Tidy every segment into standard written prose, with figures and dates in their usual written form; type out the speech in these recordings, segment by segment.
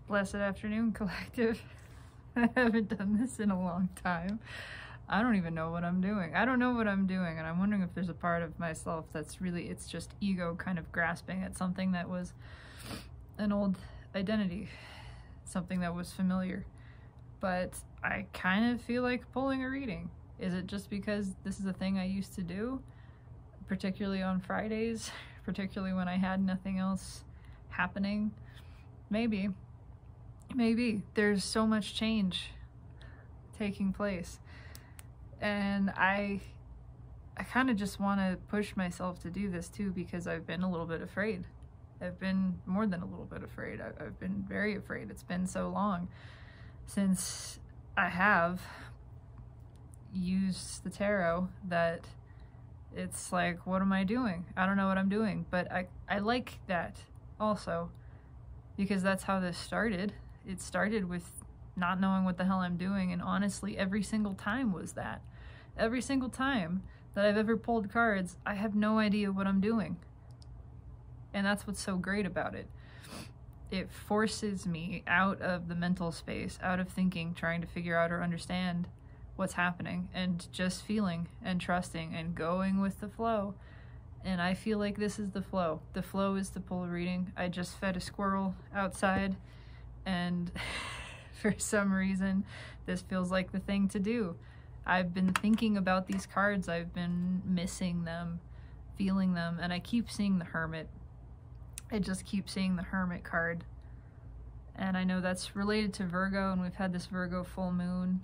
Blessed Afternoon Collective. I haven't done this in a long time. I don't even know what I'm doing. I don't know what I'm doing, and I'm wondering if there's a part of myself that's really, it's just ego kind of grasping at something that was an old identity, something that was familiar. But I kind of feel like pulling a reading. Is it just because this is a thing I used to do, particularly on Fridays, particularly when I had nothing else happening? Maybe. Maybe. There's so much change taking place. And I kind of just want to push myself to do this too, because I've been a little bit afraid. I've been more than a little bit afraid. I've been very afraid. It's been so long since I have used the tarot that it's like, what am I doing? I don't know what I'm doing. But I like that also, because that's how this started. It started with not knowing what the hell I'm doing, and honestly, every single time was that. Every single time that I've ever pulled cards, I have no idea what I'm doing. And that's what's so great about it. It forces me out of the mental space, out of thinking, trying to figure out or understand what's happening, and just feeling and trusting and going with the flow. And I feel like this is the flow. The flow is to pull a reading. I just fed a squirrel outside, and for some reason, this feels like the thing to do. I've been thinking about these cards. I've been missing them, feeling them, and I keep seeing the Hermit. I just keep seeing the Hermit card. And I know that's related to Virgo, and we've had this Virgo full moon.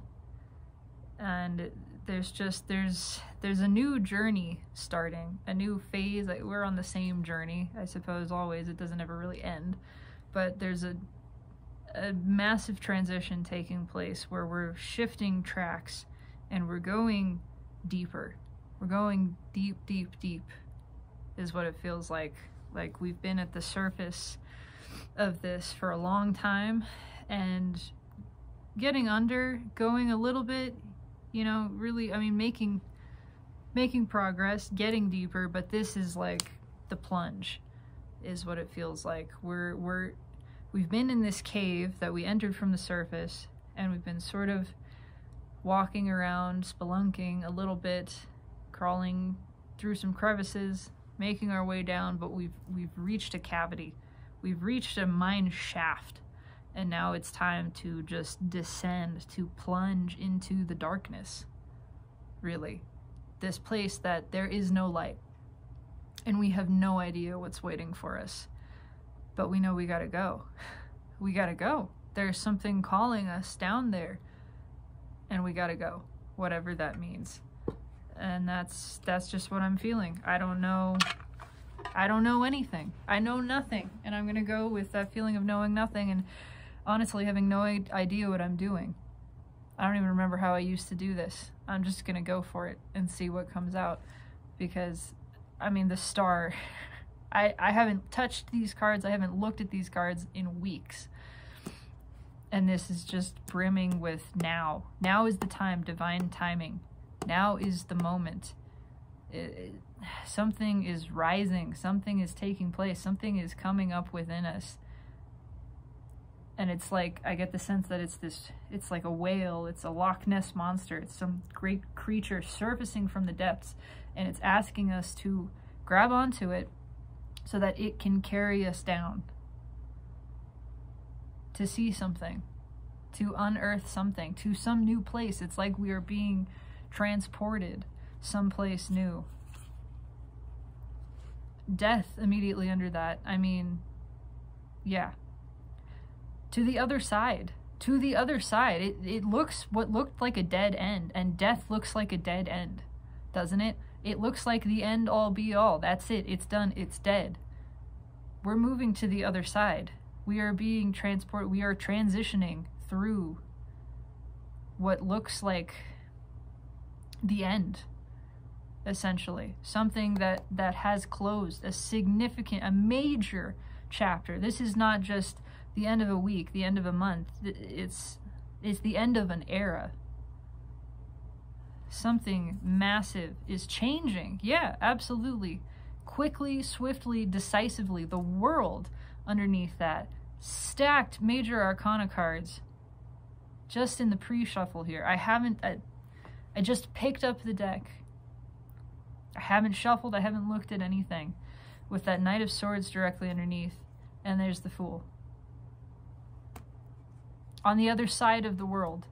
And there's a new journey starting, a new phase. We're on the same journey, I suppose, always. It doesn't ever really end. But there's a massive transition taking place where we're shifting tracks and we're going deeper. We're going deep, deep, deep is what it feels like. Like we've been at the surface of this for a long time, and getting under, going a little bit, you know, really, I mean, making progress, getting deeper, but this is like the plunge is what it feels like. We've been in this cave that we entered from the surface, and we've been sort of walking around, spelunking a little bit, crawling through some crevices, making our way down, but we've reached a cavity. We've reached a mine shaft, and now it's time to just descend, to plunge into the darkness. Really. This place that there is no light, and we have no idea what's waiting for us. But we know we gotta go. We gotta go. There's something calling us down there, and we gotta go, whatever that means. And that's just what I'm feeling. I don't know anything. I know nothing, and I'm gonna go with that feeling of knowing nothing, and honestly having no idea what I'm doing. I don't even remember how I used to do this. I'm just gonna go for it and see what comes out, because I mean, the star, I haven't touched these cards, I haven't looked at these cards in weeks. And this is just brimming with now. Now is the time, divine timing. Now is the moment. Something is rising, something is taking place, something is coming up within us. And it's like, I get the sense that it's like a whale, it's a Loch Ness monster, it's some great creature surfacing from the depths, and it's asking us to grab onto it so that it can carry us down. To see something, to unearth something, to some new place. It's like we are being transported someplace new. Death immediately under that. I mean, yeah. To the other side. To the other side. It looks what looked like a dead end, and death looks like a dead end, doesn't it? It looks like the end all be all. That's it. It's done. It's dead. We're moving to the other side. We are being transported. We are transitioning through what looks like the end, essentially. Something that has closed, a major chapter. This is not just the end of a week, the end of a month. It's the end of an era. Something massive is changing. Yeah, absolutely. Quickly, swiftly, decisively. The world underneath that stacked major arcana cards just in the pre-shuffle here. I just picked up the deck. I haven't shuffled, I haven't looked at anything, with that Knight of Swords directly underneath, and there's the Fool. On the other side of the world,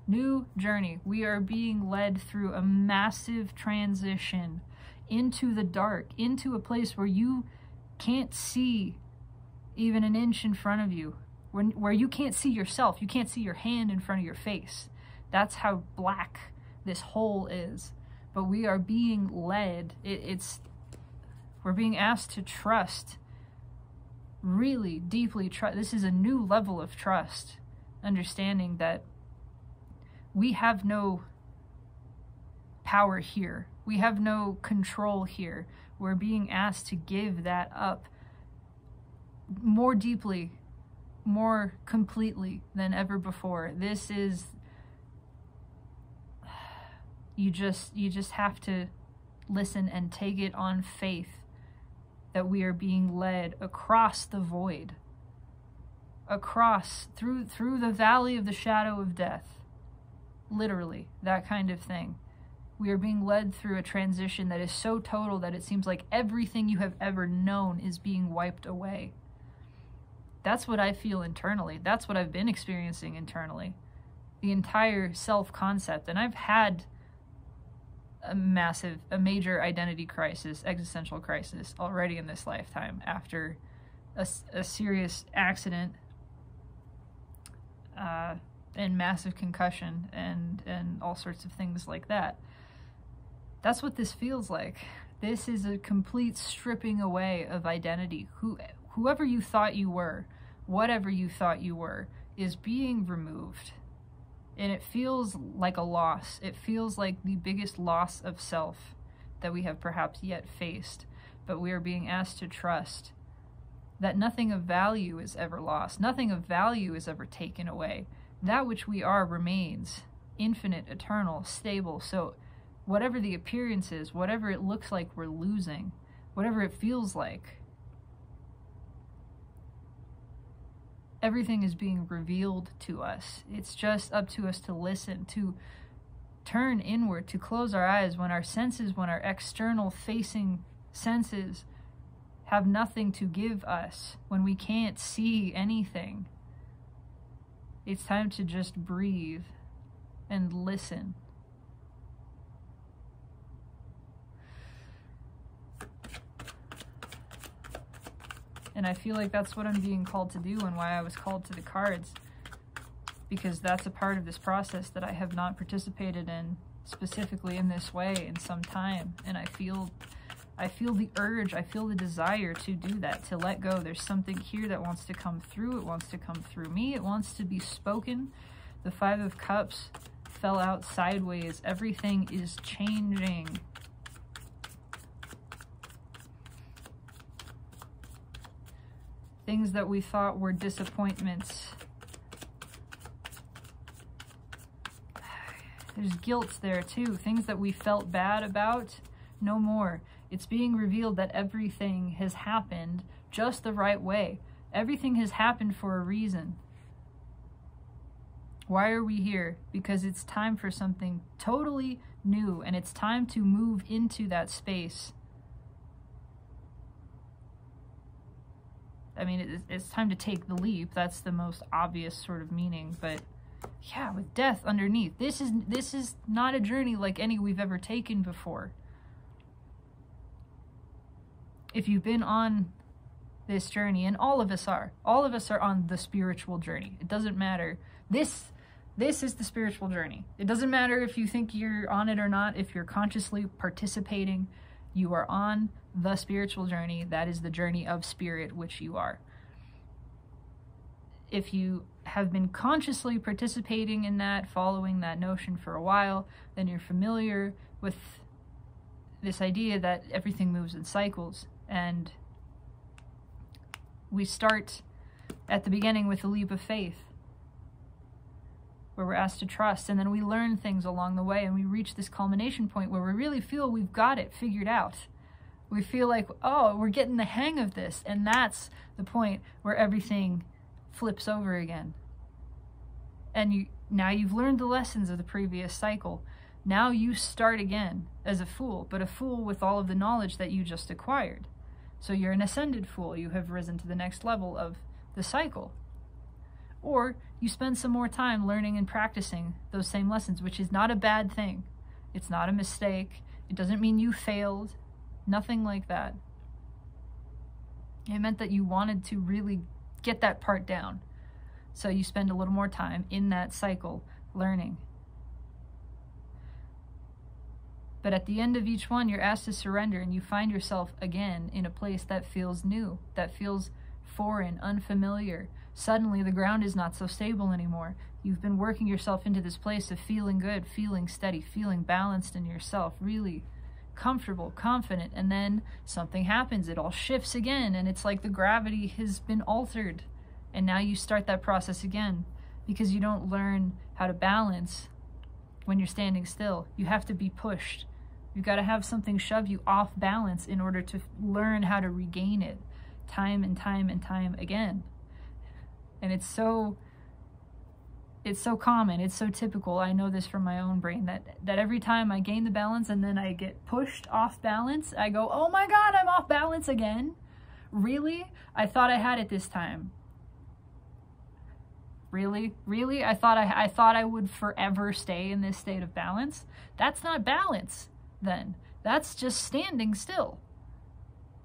new journey. We are being led through a massive transition into the dark, into a place where you can't see even an inch in front of you, where you can't see yourself, you can't see your hand in front of your face. That's how black this hole is. But we are being led. We're being asked to trust, really deeply trust. This is a new level of trust, understanding that we have no power here. We have no control here. We're being asked to give that up more deeply, more completely than ever before. This is, you just have to listen and take it on faith that we are being led across the void, across, through the valley of the shadow of death. Literally, that kind of thing. We are being led through a transition that is so total that it seems like everything you have ever known is being wiped away. That's what I feel internally. That's what I've been experiencing internally. The entire self-concept. And I've had a major identity crisis, existential crisis already in this lifetime after a serious accident and massive concussion and all sorts of things like that. That's what this feels like. This is a complete stripping away of identity. Whoever you thought you were, whatever you thought you were, is being removed. And it feels like a loss. It feels like the biggest loss of self that we have perhaps yet faced. But we are being asked to trust that nothing of value is ever lost. Nothing of value is ever taken away. That which we are remains infinite, eternal, stable. So whatever the appearance is, whatever it looks like we're losing, whatever it feels like, everything is being revealed to us. It's just up to us to listen, to turn inward, to close our eyes when our senses, when our external facing senses have nothing to give us, when we can't see anything. It's time to just breathe and listen. And I feel like that's what I'm being called to do and why I was called to the cards. Because that's a part of this process that I have not participated in specifically in this way in some time. And I feel the urge, I feel the desire to do that, to let go. There's something here that wants to come through. It wants to come through me. It wants to be spoken. The Five of Cups fell out sideways. Everything is changing. Things that we thought were disappointments. There's guilt there too. Things that we felt bad about, no more. It's being revealed that everything has happened just the right way. Everything has happened for a reason. Why are we here? Because it's time for something totally new, and it's time to move into that space. I mean, it's time to take the leap. That's the most obvious sort of meaning. But yeah, with death underneath, this is not a journey like any we've ever taken before. If you've been on this journey, and all of us are on the spiritual journey. It doesn't matter. This is the spiritual journey. It doesn't matter if you think you're on it or not. If you're consciously participating, you are on the spiritual journey. That is the journey of spirit, which you are. If you have been consciously participating in that, following that notion for a while, then you're familiar with this idea that everything moves in cycles. And we start at the beginning with the leap of faith, where we're asked to trust, and then we learn things along the way, and we reach this culmination point where we really feel we've got it figured out. We feel like, oh, we're getting the hang of this. And that's the point where everything flips over again. And now you've learned the lessons of the previous cycle. Now you start again as a fool, but a fool with all of the knowledge that you just acquired. So you're an ascended fool. You have risen to the next level of the cycle. Or you spend some more time learning and practicing those same lessons, which is not a bad thing. It's not a mistake. It doesn't mean you failed. Nothing like that. It meant that you wanted to really get that part down. So you spend a little more time in that cycle learning. But at the end of each one, you're asked to surrender, and you find yourself again in a place that feels new, that feels foreign, unfamiliar. Suddenly the ground is not so stable anymore. You've been working yourself into this place of feeling good, feeling steady, feeling balanced in yourself, really comfortable, confident, and then something happens. It all shifts again, and it's like the gravity has been altered. And now you start that process again, because you don't learn how to balance when you're standing still. You have to be pushed. You've got to have something shove you off balance in order to learn how to regain it time and time and time again. And it's so common, it's so typical. I know this from my own brain, that every time I gain the balance and then I get pushed off balance, I go, oh my God, I'm off balance again. Really? I thought I had it this time. Really? Really? I thought I would forever stay in this state of balance. That's not balance then. That's just standing still.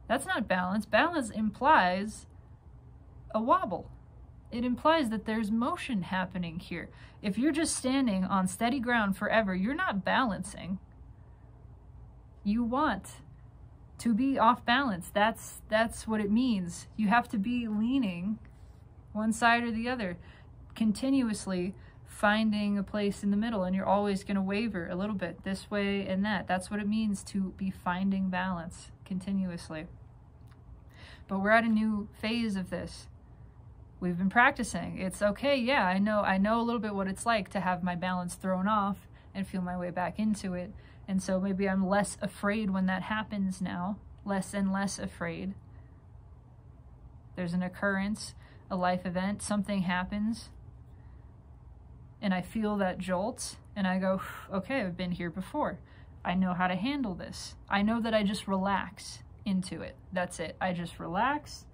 That's not balance. Balance implies a wobble. It implies that there's motion happening here. If you're just standing on steady ground forever, you're not balancing. You want to be off balance. That's what it means. You have to be leaning one side or the other, continuously finding a place in the middle, and you're always going to waver a little bit this way and that. That's what it means to be finding balance continuously. But we're at a new phase of this. We've been practicing. It's okay, yeah, I know a little bit what it's like to have my balance thrown off and feel my way back into it. And so maybe I'm less afraid when that happens now, less and less afraid. There's an occurrence, a life event, something happens, and I feel that jolt, and I go, okay, I've been here before. I know how to handle this. I know that I just relax into it. That's it. I just relax.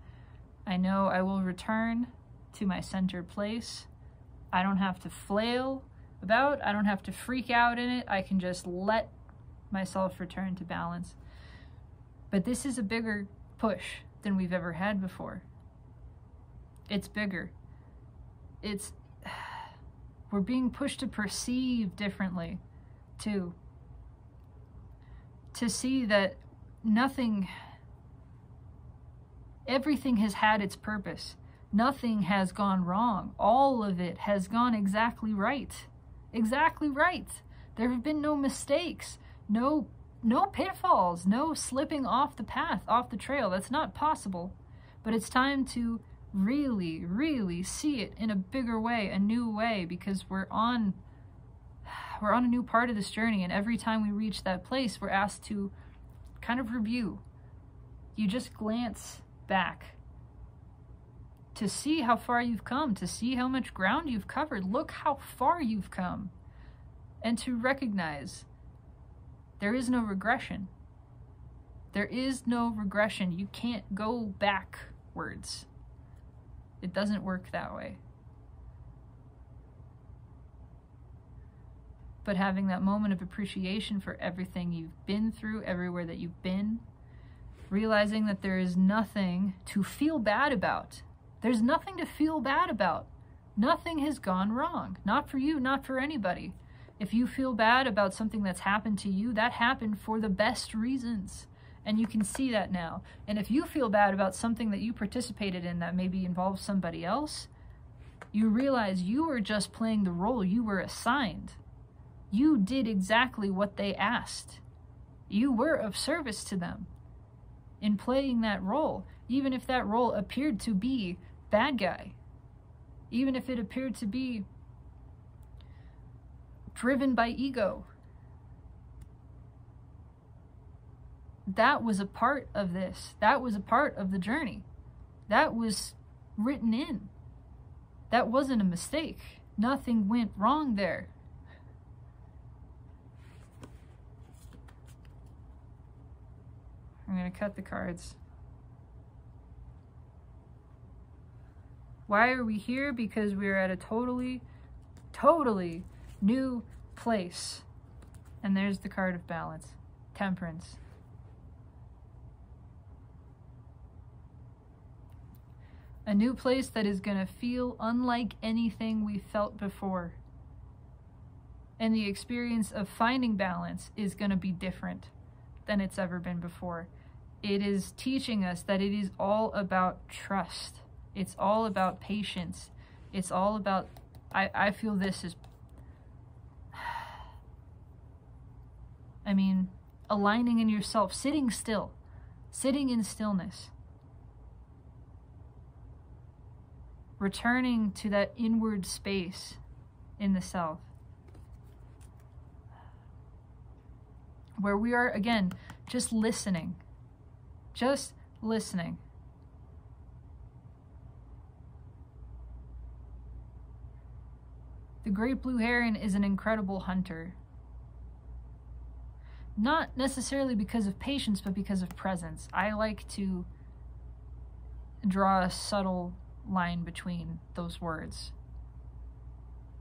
I know I will return to my centered place. I don't have to flail about. I don't have to freak out in it. I can just let myself return to balance. But this is a bigger push than we've ever had before. It's bigger. We're being pushed to perceive differently, too. To see that everything has had its purpose. Nothing has gone wrong. All of it has gone exactly right. Exactly right. There have been no mistakes, no pitfalls, no slipping off the path, off the trail. That's not possible. But it's time to really, really see it in a bigger way, a new way, because we're on a new part of this journey, and every time we reach that place, we're asked to kind of review. You just glance back to see how far you've come, to see how much ground you've covered. Look how far you've come, and to recognize there is no regression. There is no regression. You can't go backwards. It doesn't work that way. But having that moment of appreciation for everything you've been through, everywhere that you've been, realizing that there is nothing to feel bad about. There's nothing to feel bad about. Nothing has gone wrong. Not for you, not for anybody. If you feel bad about something that's happened to you, that happened for the best reasons. And you can see that now. And if you feel bad about something that you participated in that maybe involves somebody else, you realize you were just playing the role you were assigned. You did exactly what they asked. You were of service to them in playing that role, even if that role appeared to be bad guy, even if it appeared to be driven by ego. that was a part of this. That was a part of the journey. That was written in. That wasn't a mistake. Nothing went wrong there. I'm going to cut the cards. Why are we here? Because we're at a totally new place. And there's the card of balance. Temperance. A new place that is going to feel unlike anything we felt before. And the experience of finding balance is going to be different than it's ever been before. It is teaching us that it is all about trust. It's all about patience. It's all about, I feel this is, I mean, aligning in yourself, sitting still, sitting in stillness. Returning to that inward space in the self. Where we are, again, just listening. Just listening. The great blue heron is an incredible hunter. Not necessarily because of patience, but because of presence. I like to draw a subtle line between those words.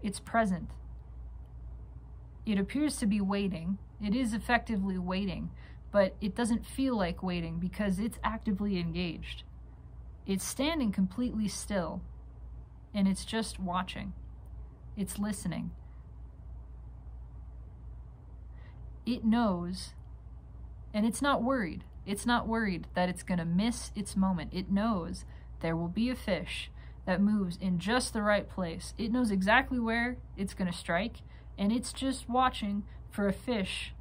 It's present. It appears to be waiting. It is effectively waiting, but it doesn't feel like waiting because it's actively engaged. It's standing completely still, and it's just watching. It's listening. It knows, and it's not worried. It's not worried that it's going to miss its moment. It knows there will be a fish that moves in just the right place. It knows exactly where it's going to strike, and it's just watching for a fish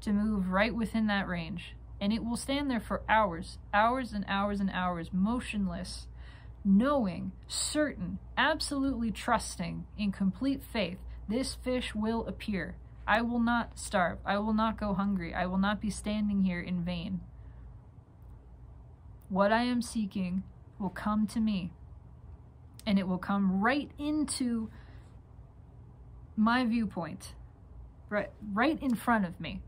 to move right within that range. And it will stand there for hours, hours and hours and hours, motionless, knowing, certain, absolutely trusting, in complete faith, this fish will appear. I will not starve. I will not go hungry. I will not be standing here in vain. What I am seeking will come to me, and it will come right into my viewpoint, right in front of me.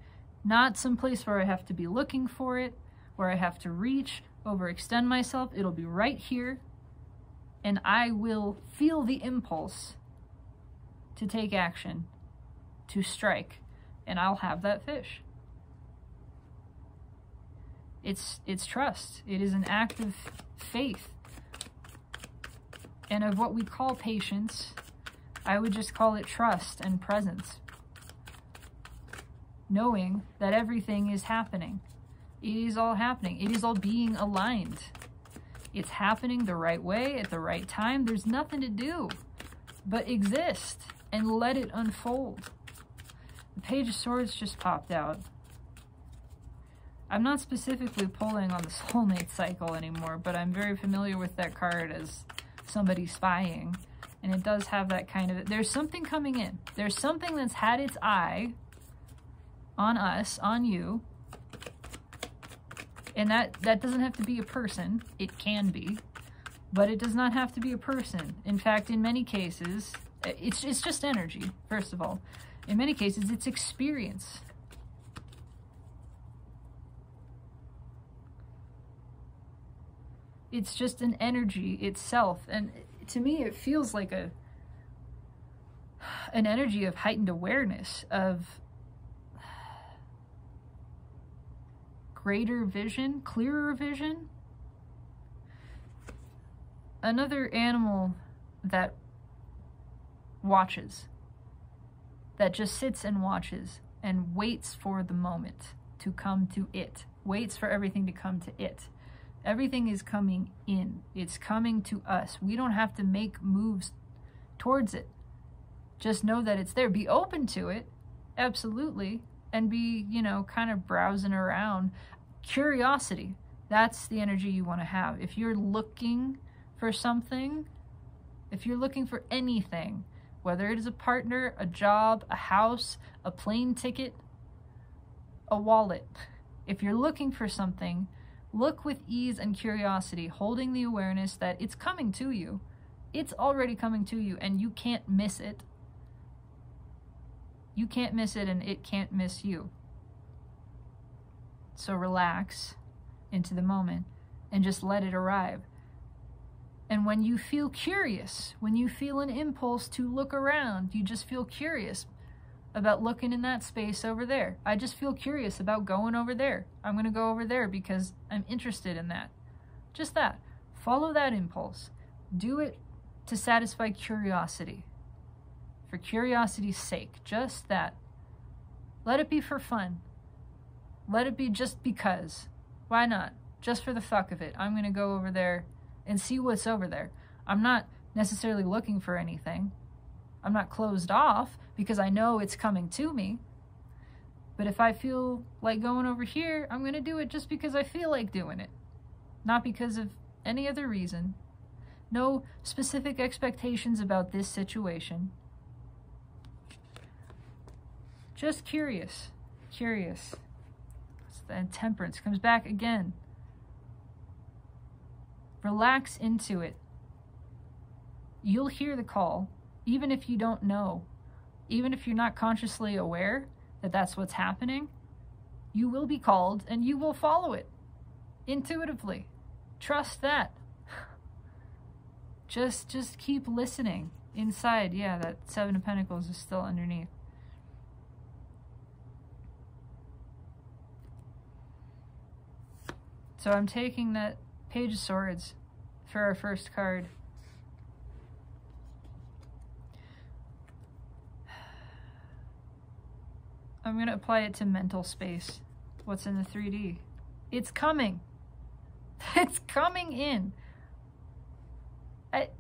Not some place where I have to be looking for it, where I have to reach, overextend myself. It'll be right here, and I will feel the impulse to take action, to strike, and I'll have that fish. It's trust. It is an act of faith. And of what we call patience, I would just call it trust and presence. Knowing that everything is happening. It is all happening. It is all being aligned. It's happening the right way at the right time. There's nothing to do but exist and let it unfold. The Page of Swords just popped out. I'm not specifically pulling on the soulmate cycle anymore, but I'm very familiar with that card as somebody spying. And it does have that kind of... There's something coming in. There's something that's had its eye on us, on you. And that doesn't have to be a person. It can be. But it does not have to be a person. In fact, in many cases, it's just energy, first of all. In many cases, it's experience. It's just an energy itself. And to me, it feels like an energy of heightened awareness, of greater vision, clearer vision. Another animal that watches, that just sits and watches and waits for the moment to come to it, waits for everything to come to it. Everything is coming in. It's coming to us. We don't have to make moves towards it. Just know that it's there. Be open to it, absolutely, and be, kind of browsing around. Curiosity, that's the energy you want to have. If you're looking for something, if you're looking for anything, whether it is a partner, a job, a house, a plane ticket, a wallet, If you're looking for something, look with ease and curiosity, holding the awareness that it's coming to you. It's already coming to you, and you can't miss it. You can't miss it, and it can't miss you. So relax into the moment and just let it arrive. And when you feel curious, when you feel an impulse to look around, you just feel curious about looking in that space over there. I just feel curious about going over there. I'm going to go over there because I'm interested in that. Just that. Follow that impulse. Do it to satisfy curiosity. For curiosity's sake. Just that. Let it be for fun. Let it be just because. Why not? Just for the fuck of it. I'm going to go over there and see what's over there. I'm not necessarily looking for anything. I'm not closed off because I know it's coming to me. But if I feel like going over here, I'm going to do it just because I feel like doing it. Not because of any other reason. No specific expectations about this situation. Just curious. Curious. And temperance comes back again. Relax into it. You'll hear the call, even if you don't know. Even if you're not consciously aware that that's what's happening, you will be called and you will follow it intuitively. Trust that. Just keep listening inside. Yeah, that Seven of Pentacles is still underneath. So I'm taking that Page of Swords for our first card. I'm going to apply it to mental space. What's in the 3D? It's coming. It's coming in.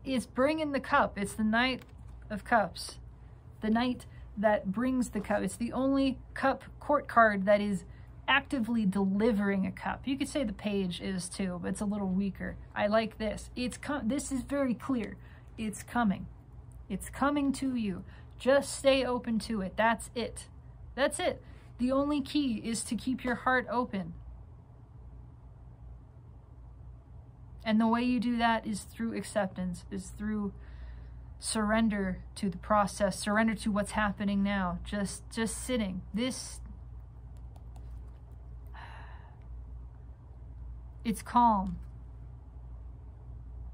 It's bringing the cup. It's the Knight of Cups. The knight that brings the cup. It's the only cup court card that is actively delivering a cup. You could say the page is too, but it's a little weaker. I like this. This is very clear. It's coming. It's coming to you. Just stay open to it. That's it. That's it. The only key is to keep your heart open. And the way you do that is through acceptance, is through surrender to the process, surrender to what's happening now. Just sitting. It's calm.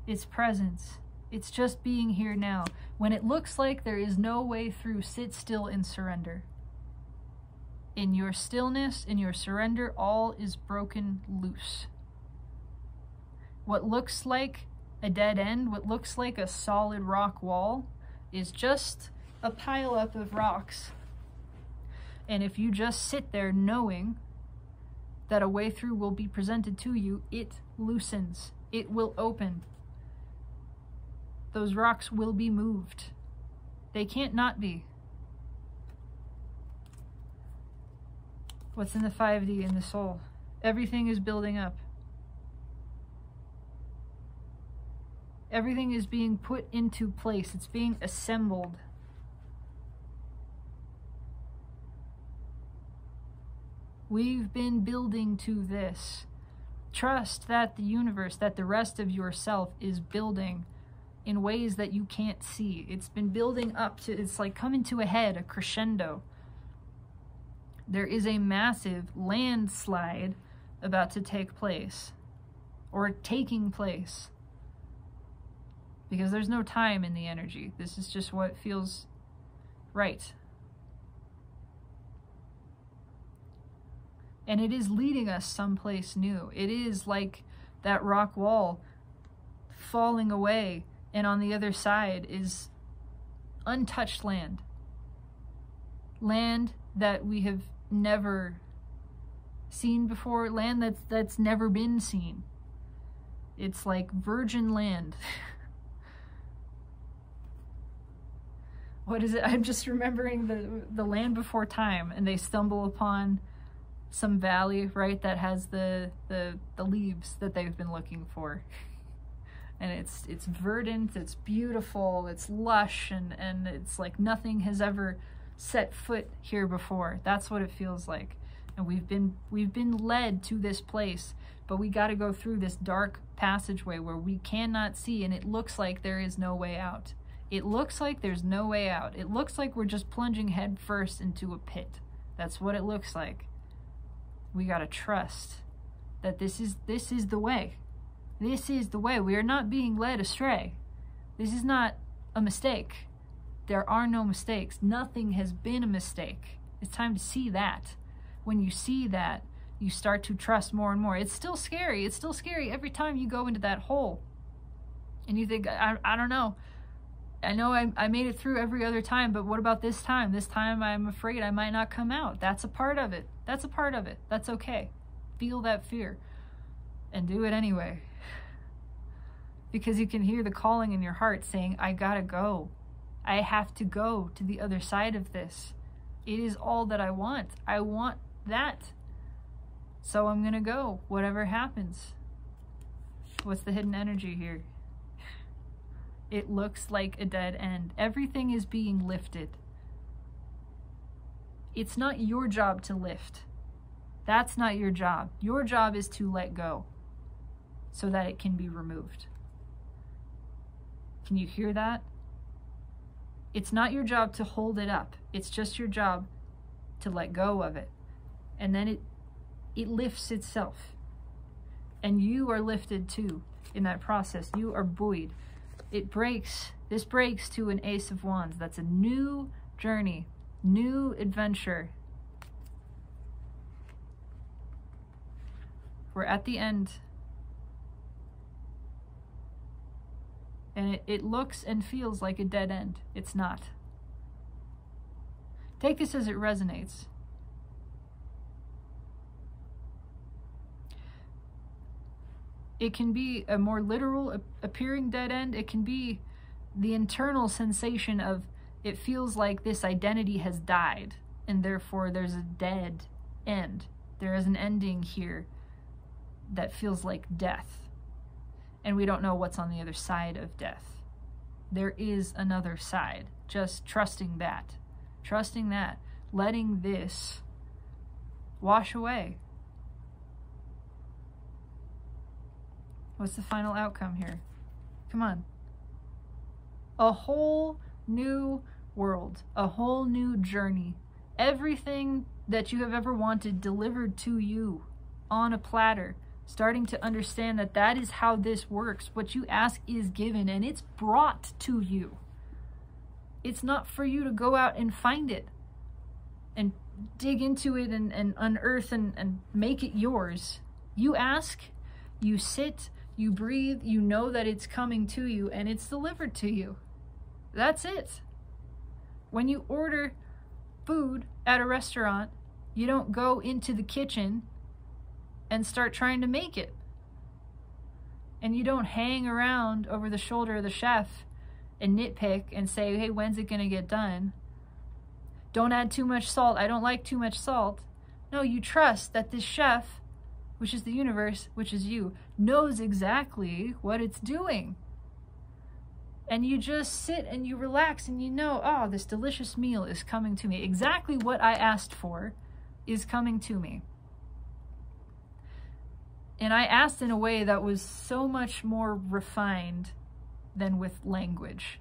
It's presence. It's just being here now. When it looks like there is no way through, sit still and surrender. In your stillness, in your surrender, all is broken loose. What looks like a dead end, what looks like a solid rock wall, is just a pile up of rocks. And if you just sit there knowing that a way through will be presented to you, it loosens. It will open. Those rocks will be moved. They can't not be. What's in the 5D in the soul? Everything is building up. Everything is being put into place. It's being assembled. We've been building to this. Trust that the universe, that the rest of yourself is building in ways that you can't see. It's been building up to, it's like coming to a head, a crescendo. There is a massive landslide about to take place, or taking place, because there's no time in the energy. This is just what feels right. And it is leading us someplace new. It is like that rock wall falling away, and on the other side is untouched land. Land that we have never seen before, land that's never been seen. It's like virgin land. What is it? I'm just remembering the Land Before Time, and they stumble upon some valley, right, that has the leaves that they've been looking for. And it's verdant, it's beautiful, it's lush, and it's like nothing has ever set foot here before. That's what it feels like. And we've been led to this place, but we got to go through this dark passageway where we cannot see, and it looks like there is no way out. It looks like there's no way out. It looks like we're just plunging head first into a pit. That's what it looks like. We got to trust that this is the way. This is the way. We are not being led astray. This is not a mistake. There are no mistakes. Nothing has been a mistake. It's time to see that. When you see that, you start to trust more and more. It's still scary. It's still scary every time you go into that hole. And you think, I don't know. I know I made it through every other time, but what about this time? This time I'm afraid I might not come out. That's a part of it. That's a part of it. That's okay. Feel that fear and do it anyway. Because you can hear the calling in your heart saying, I gotta go. I have to go to the other side of this. It is all that I want. I want that. So I'm gonna go, whatever happens. What's the hidden energy here? It looks like a dead end. Everything is being lifted. It's not your job to lift. That's not your job. Your job is to let go so that it can be removed. Can you hear that? It's not your job to hold it up. It's just your job to let go of it. And then it lifts itself. And you are lifted too in that process. You are buoyed. It breaks. This breaks to an Ace of Wands. That's a new journey, new adventure. We're at the end. And it looks and feels like a dead end. It's not. Take this as it resonates. It can be a more literal appearing dead end. It can be the internal sensation of it feels like this identity has died and therefore there's a dead end. There is an ending here that feels like death. And we don't know what's on the other side of death. There is another side. Just trusting that. Trusting that. Letting this wash away. What's the final outcome here? Come on. A whole new world. A whole new journey. Everything that you have ever wanted delivered to you on a platter. Starting to understand that that is how this works. What you ask is given and it's brought to you. It's not for you to go out and find it and dig into it and unearth and make it yours. You ask, you sit, you breathe, you know that it's coming to you and it's delivered to you. That's it. When you order food at a restaurant, you don't go into the kitchen and start trying to make it. And you don't hang around over the shoulder of the chef and nitpick and say, hey, when's it gonna get done? Don't add too much salt. I don't like too much salt. No, you trust that this chef, which is the universe, which is you, knows exactly what it's doing. And you just sit and you relax and you know, oh, this delicious meal is coming to me. Exactly what I asked for is coming to me. And I asked in a way that was so much more refined than with language.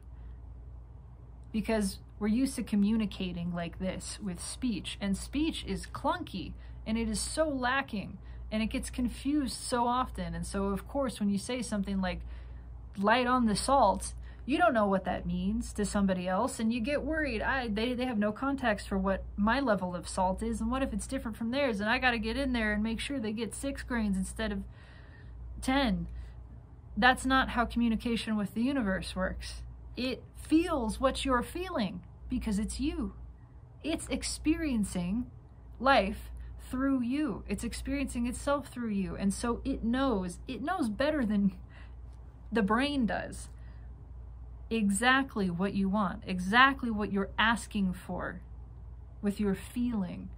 Because we're used to communicating like this with speech. And speech is clunky. And it is so lacking. And it gets confused so often. And so, of course, when you say something like, light on the salt, you don't know what that means to somebody else. And you get worried. They have no context for what my level of salt is. And what if it's different from theirs? And I got to get in there and make sure they get 6 grains instead of 10. That's not how communication with the universe works. It feels what you're feeling because it's you. It's experiencing life through you. It's experiencing itself through you. And so it knows better than the brain does exactly what you want, exactly what you're asking for with your feeling.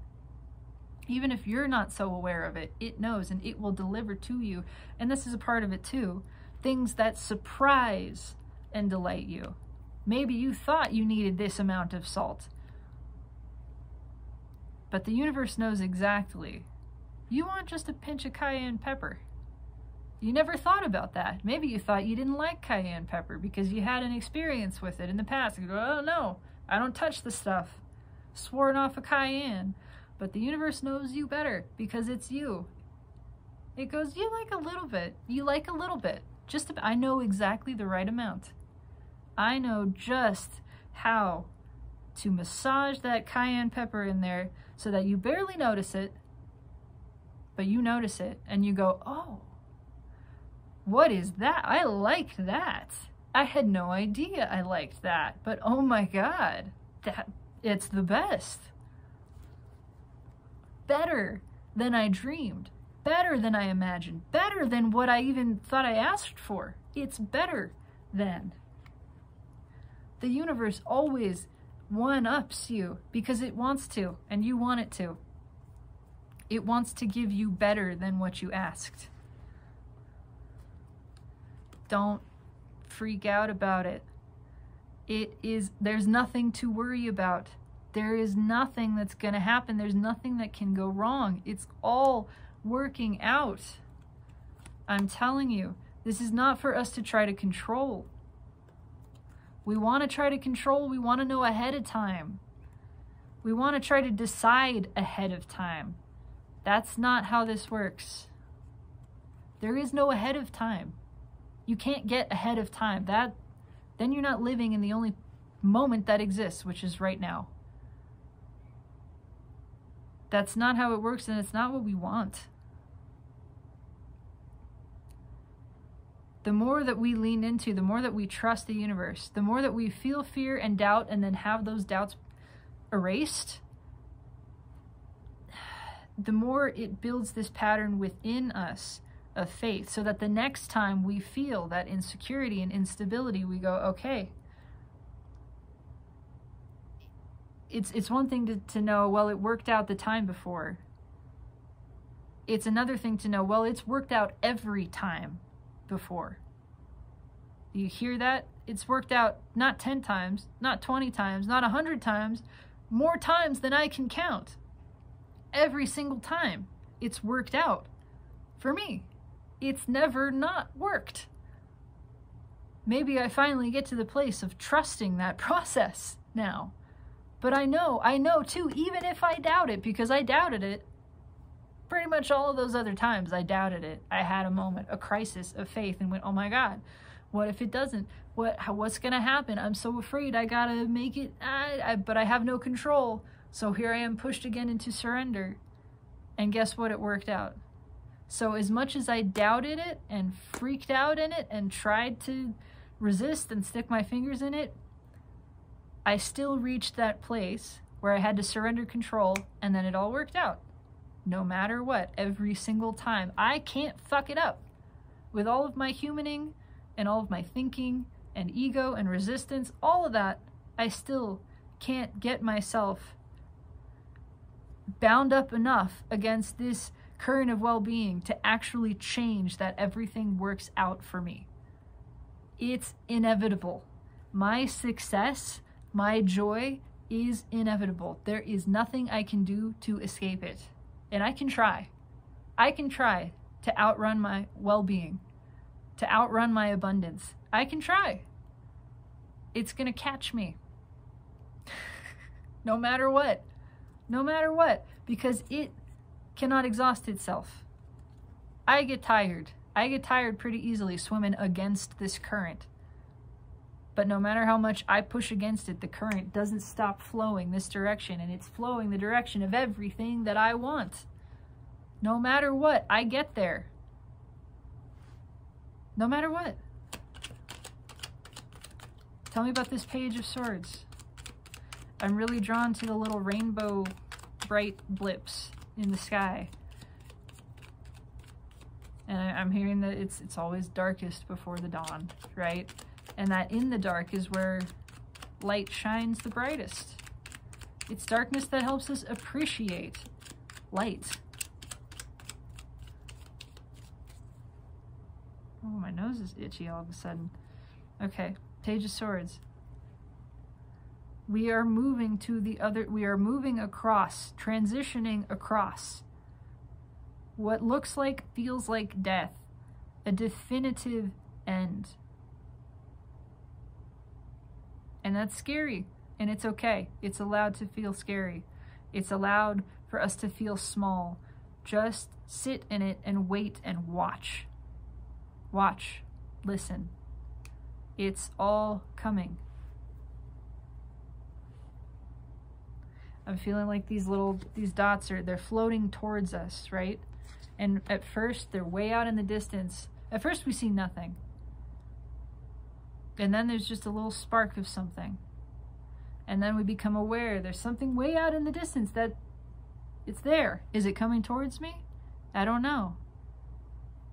Even if you're not so aware of it, it knows and it will deliver to you. And this is a part of it too. Things that surprise and delight you. Maybe you thought you needed this amount of salt, But the universe knows exactly. You want just a pinch of cayenne pepper. You never thought about that. Maybe you thought you didn't like cayenne pepper because you had an experience with it in the past. You go, oh no, I don't touch the stuff. Sworn off of cayenne. But the universe knows you better because it's you. It goes, you like a little bit. You like a little bit. I know exactly the right amount. I know just how to massage that cayenne pepper in there so that you barely notice it, but you notice it and you go, oh, what is that? I liked that. I had no idea I liked that, but oh my God, it's the best. Better than I dreamed, better than I imagined, better than what I even thought I asked for. It's better than. The universe always one-ups you because it wants to, and you want it to. It wants to give you better than what you asked. Don't freak out about it. There's nothing to worry about. There is nothing that's going to happen. There's nothing that can go wrong. It's all working out. I'm telling you, this is not for us to try to control. We want to try to control. We want to know ahead of time. We want to try to decide ahead of time. That's not how this works. There is no ahead of time. You can't get ahead of time. Then you're not living in the only moment that exists, which is right now. That's not how it works, and it's not what we want. The more that we lean into, the more that we trust the universe, the more that we feel fear and doubt and then have those doubts erased, the more it builds this pattern within us of faith, so that the next time we feel that insecurity and instability, we go, okay. It's one thing to know, well, it worked out the time before. It's another thing to know, well, it's worked out every time before. You hear that? It's worked out not 10 times, not 20 times, not 100 times, more times than I can count. Every single time it's worked out for me. It's never not worked. Maybe I finally get to the place of trusting that process now. But I know too, even if I doubt it, because I doubted it, pretty much all of those other times I doubted it. I had a moment, a crisis of faith, and went, oh my God, what if it doesn't? What's gonna happen? I'm so afraid. I gotta make it, but I have no control. So here I am, pushed again into surrender. And guess what? It worked out. So as much as I doubted it and freaked out in it and tried to resist and stick my fingers in it, I still reached that place where I had to surrender control, and then it all worked out. No matter what, every single time. I can't fuck it up. With all of my humaning and all of my thinking and ego and resistance, all of that, I still can't get myself bound up enough against this current of well-being to actually change that everything works out for me. It's inevitable. My success, my joy is inevitable. There is nothing I can do to escape it. And I can try. I can try to outrun my well-being, to outrun my abundance. I can try. It's gonna catch me. No matter what. No matter what. Because it cannot exhaust itself. I get tired. I get tired pretty easily swimming against this current. But no matter how much I push against it, the current doesn't stop flowing this direction, and it's flowing the direction of everything that I want. No matter what, I get there. No matter what. Tell me about this Page of Swords. I'm really drawn to the little rainbow bright blips in the sky. And I'm hearing that it's always darkest before the dawn, right? And that in the dark is where light shines the brightest. It's darkness that helps us appreciate light. Oh, my nose is itchy all of a sudden. Okay, Page of Swords. We are moving to the other, we are moving across, transitioning across what looks like, feels like death, a definitive end. And that's scary, and it's okay. It's allowed to feel scary. It's allowed for us to feel small. Just sit in it and wait and watch. Watch, listen. It's all coming. I'm feeling like these dots they're floating towards us, right? And at first, they're way out in the distance. At first, we see nothing. And then there's just a little spark of something. And then we become aware there's something way out in the distance that it's there. Is it coming towards me? I don't know.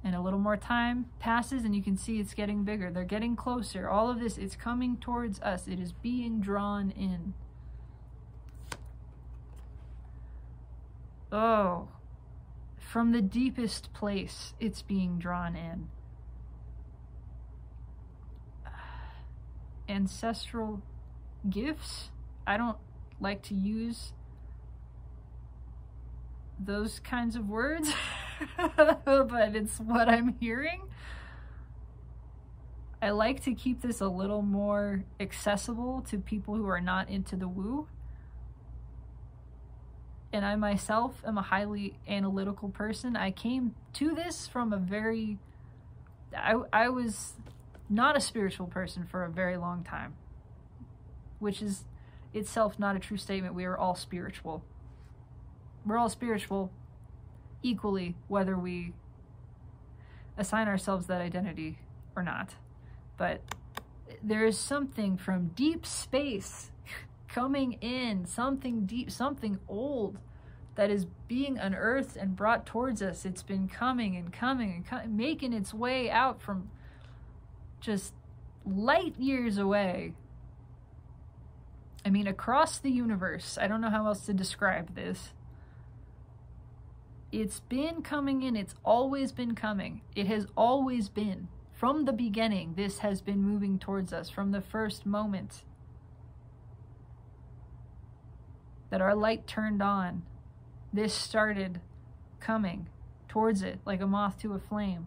And a little more time passes and you can see it's getting bigger. They're getting closer. All of this, it's coming towards us. It is being drawn in. Oh, from the deepest place, it's being drawn in. Ancestral gifts. I don't like to use those kinds of words, but it's what I'm hearing. I like to keep this a little more accessible to people who are not into the woo. And I myself am a highly analytical person. I came to this from a very... I was not a spiritual person for a very long time, which is itself not a true statement. We are all spiritual. We're all spiritual equally, whether we assign ourselves that identity or not. But there is something from deep space coming in, something deep, something old that is being unearthed and brought towards us. It's been coming and coming and making its way out from just light years away. I mean, across the universe. I don't know how else to describe this. It's been coming in. It's always been coming. It has always been. From the beginning, this has been moving towards us. From the first moment that our light turned on, this started coming towards it like a moth to a flame.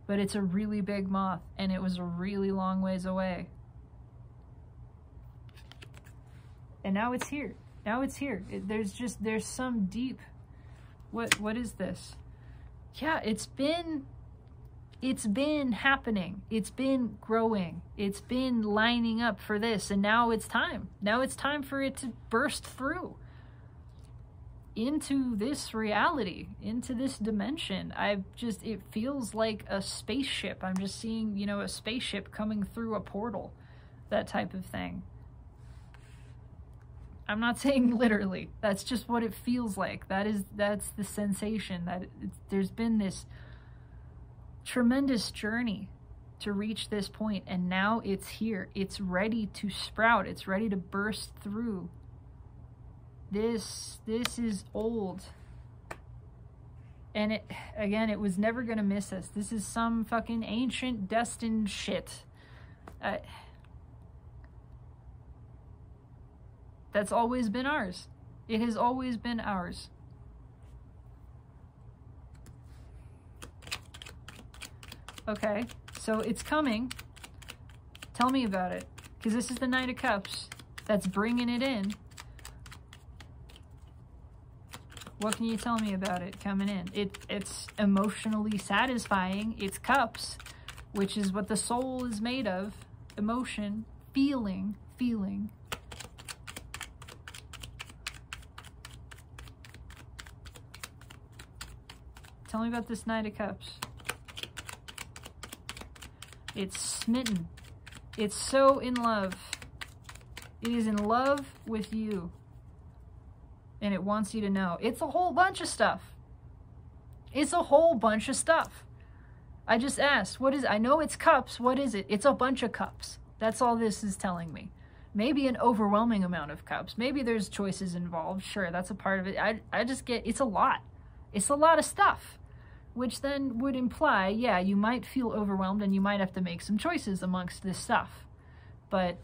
But it's a really big moth, and it was a really long ways away. And now it's here. Now it's here. There's some deep... What is this? Yeah, it's been happening. It's been growing. It's been lining up for this, and now it's time. Now it's time for it to burst through into this reality, into this dimension. It feels like a spaceship. I'm just seeing, you know, a spaceship coming through a portal, that type of thing. I'm not saying literally. That's just what it feels like. That's the sensation that there's been this tremendous journey to reach this point, and now it's here. It's ready to sprout. It's ready to burst through. This is old. And it was never gonna miss us. This is some fucking ancient destined shit. That's always been ours. It has always been ours. Okay, so it's coming. Tell me about it. Because this is the Knight of Cups that's bringing it in. What can you tell me about it coming in? It's emotionally satisfying. It's cups, which is what the soul is made of. Emotion, feeling. Tell me about this Knight of Cups. It's smitten. It's so in love. It is in love with you. And it wants you to know. It's a whole bunch of stuff. It's a whole bunch of stuff. I just asked, what is it? I know it's cups. What is it? It's a bunch of cups. That's all this is telling me. Maybe an overwhelming amount of cups. Maybe there's choices involved. Sure, that's a part of it. I just get, it's a lot. It's a lot of stuff. Which then would imply, yeah, you might feel overwhelmed and you might have to make some choices amongst this stuff. But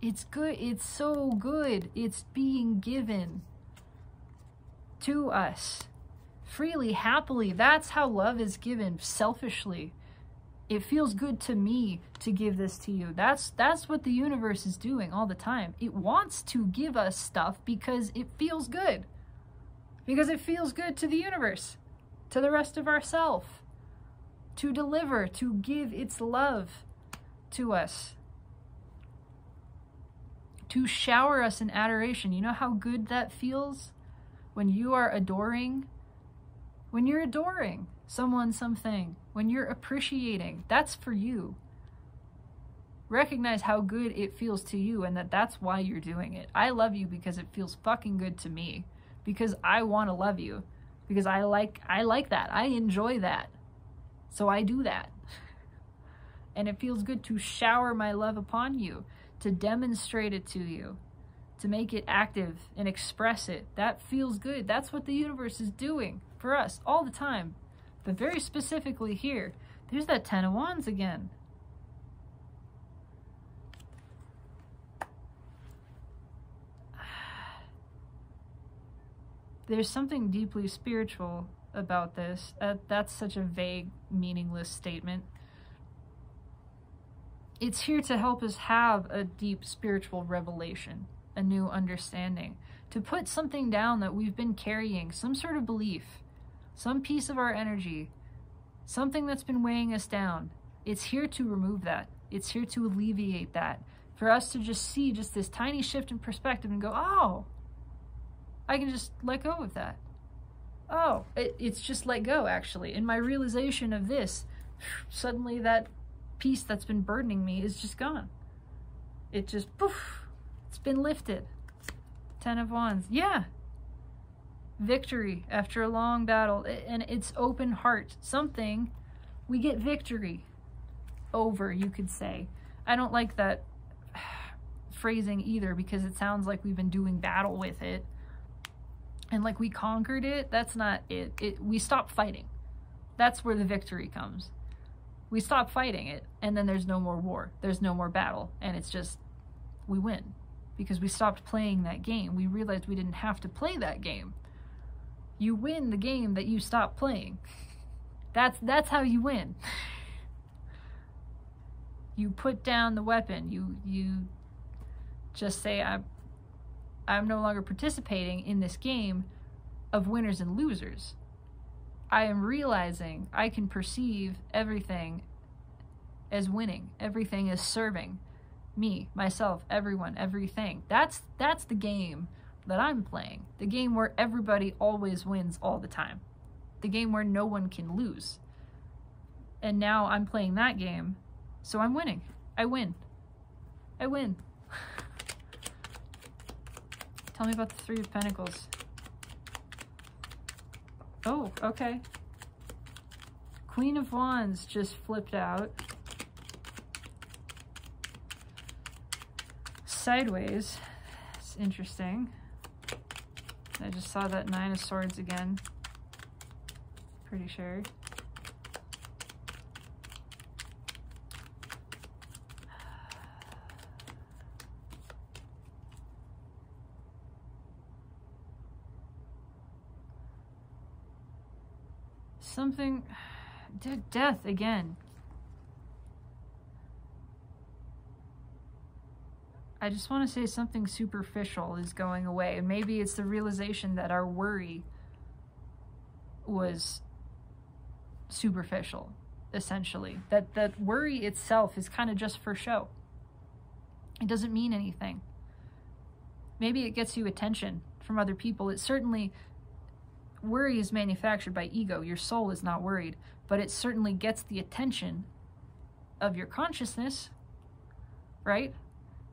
It's good. It's so good. It's being given to us freely, happily. That's how love is given, selfishly. It feels good to me to give this to you. That's what the universe is doing all the time. It wants to give us stuff because it feels good. Because it feels good to the universe, to the rest of ourselves, to deliver, to give its love to us, to shower us in adoration. You know how good that feels when you are adoring? When you're adoring someone, something, when you're appreciating, that's for you. Recognize how good it feels to you and that's why you're doing it. I love you because it feels fucking good to me, because I want to love you, because I like that. I enjoy that. So I do that. And it feels good to shower my love upon you, to demonstrate it to you, to make it active and express it. That feels good. That's what the universe is doing for us all the time. But very specifically here, there's that 10 of Wands again. There's something deeply spiritual about this. That's such a vague, meaningless statement. It's here to help us have a deep spiritual revelation, a new understanding, to put something down that we've been carrying, some sort of belief, some piece of our energy, something that's been weighing us down. It's here to remove that. It's here to alleviate that, for us to just see just this tiny shift in perspective and go, oh, I can just let go of that. Oh, it's just let go, actually. In my realization of this, suddenly that piece that's been burdening me is just gone. It just, poof, it's been lifted. 10 of Wands. Yeah. Victory after a long battle. And it's open heart. Something we get victory over, you could say. I don't like that phrasing either, because it sounds like we've been doing battle with it. And like we conquered it. That's not it. We stopped fighting. That's where the victory comes. We stop fighting it, and then there's no more war. There's no more battle, and it's just, we win. Because we stopped playing that game. We realized we didn't have to play that game. You win the game that you stop playing. That's how you win. You put down the weapon. You just say, I'm no longer participating in this game of winners and losers. I am realizing I can perceive everything as winning. Everything as serving me, myself, everyone, everything. That's the game that I'm playing. The game where everybody always wins all the time. The game where no one can lose. And now I'm playing that game, so I'm winning. I win. I win. Tell me about the 3 of Pentacles. Oh, okay. Queen of Wands just flipped out. Sideways. It's interesting. I just saw that 9 of Swords again. Pretty sure. Something, death again. I just want to say something superficial is going away, and maybe it's the realization that our worry was superficial, essentially. That worry itself is kind of just for show. It doesn't mean anything. Maybe it gets you attention from other people. It certainly, worry is manufactured by ego. Your soul is not worried, but it certainly gets the attention of your consciousness, right?